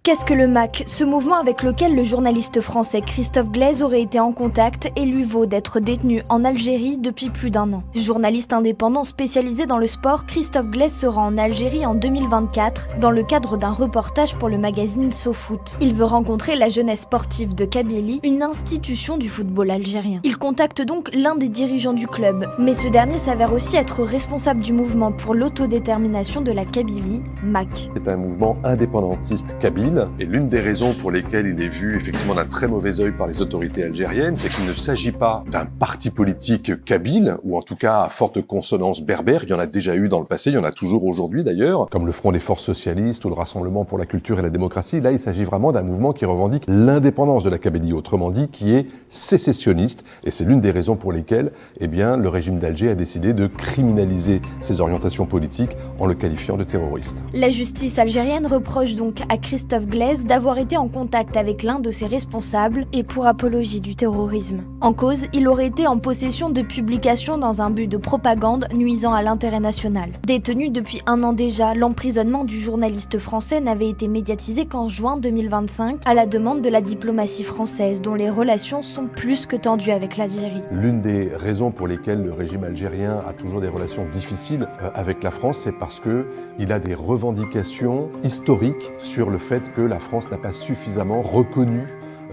Qu'est-ce que le MAC? Ce mouvement avec lequel le journaliste français Christophe Glaise aurait été en contact et lui vaut d'être détenu en Algérie depuis plus d'un an. Journaliste indépendant spécialisé dans le sport, Christophe Glaise se rend en Algérie en 2024 dans le cadre d'un reportage pour le magazine SoFoot. Il veut rencontrer la jeunesse sportive de Kabylie, une institution du football algérien. Il contacte donc l'un des dirigeants du club, mais ce dernier s'avère aussi être responsable du mouvement pour l'autodétermination de la Kabylie, MAC. C'est un mouvement indépendantiste kabyle. Et l'une des raisons pour lesquelles il est vu effectivement d'un très mauvais œil par les autorités algériennes, c'est qu'il ne s'agit pas d'un parti politique kabyle, ou en tout cas à forte consonance berbère. Il y en a déjà eu dans le passé, il y en a toujours aujourd'hui d'ailleurs, comme le Front des Forces Socialistes ou le Rassemblement pour la Culture et la Démocratie. Là, il s'agit vraiment d'un mouvement qui revendique l'indépendance de la Kabylie, autrement dit, qui est sécessionniste. Et c'est l'une des raisons pour lesquelles le régime d'Alger a décidé de criminaliser ses orientations politiques en le qualifiant de terroriste. La justice algérienne reproche donc à Christophe Glaise d'avoir été en contact avec l'un de ses responsables et pour apologie du terrorisme. En cause, il aurait été en possession de publications dans un but de propagande nuisant à l'intérêt national. Détenu depuis un an déjà, l'emprisonnement du journaliste français n'avait été médiatisé qu'en juin 2025 à la demande de la diplomatie française dont les relations sont plus que tendues avec l'Algérie. L'une des raisons pour lesquelles le régime algérien a toujours des relations difficiles avec la France, c'est parce qu'il a des revendications historiques sur le fait que la France n'a pas suffisamment reconnu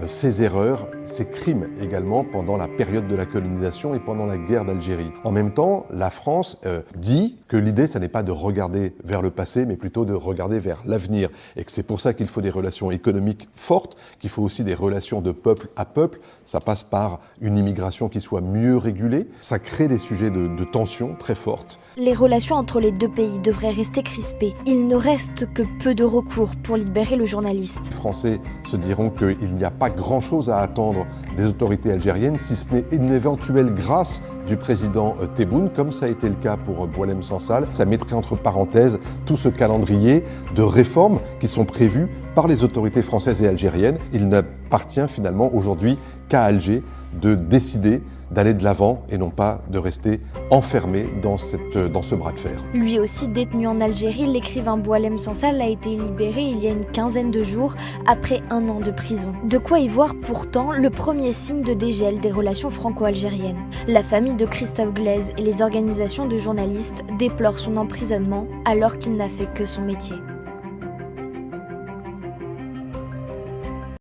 ses erreurs, ses crimes également pendant la période de la colonisation et pendant la guerre d'Algérie. En même temps, la France dit que l'idée, ça n'est pas de regarder vers le passé, mais plutôt de regarder vers l'avenir. Et que c'est pour ça qu'il faut des relations économiques fortes, qu'il faut aussi des relations de peuple à peuple. Ça passe par une immigration qui soit mieux régulée. Ça crée des sujets de tension très fortes. Les relations entre les deux pays devraient rester crispées. Il ne reste que peu de recours pour libérer le journaliste. Les Français se diront qu'il n'y a pas grand-chose à attendre des autorités algériennes, si ce n'est une éventuelle grâce du président Tebboune, comme ça a été le cas pour Boualem Sansal. Ça mettrait entre parenthèses tout ce calendrier de réformes qui sont prévues par les autorités françaises et algériennes. Il n'appartient finalement aujourd'hui qu'à Alger de décider d'aller de l'avant et non pas de rester enfermé dans ce bras de fer. Lui aussi détenu en Algérie, l'écrivain Boualem Sansal a été libéré il y a une quinzaine de jours après un an de prison. De quoi y voir pourtant le premier signe de dégel des relations franco-algériennes. La famille de Christophe Glaise et les organisations de journalistes déplorent son emprisonnement alors qu'il n'a fait que son métier.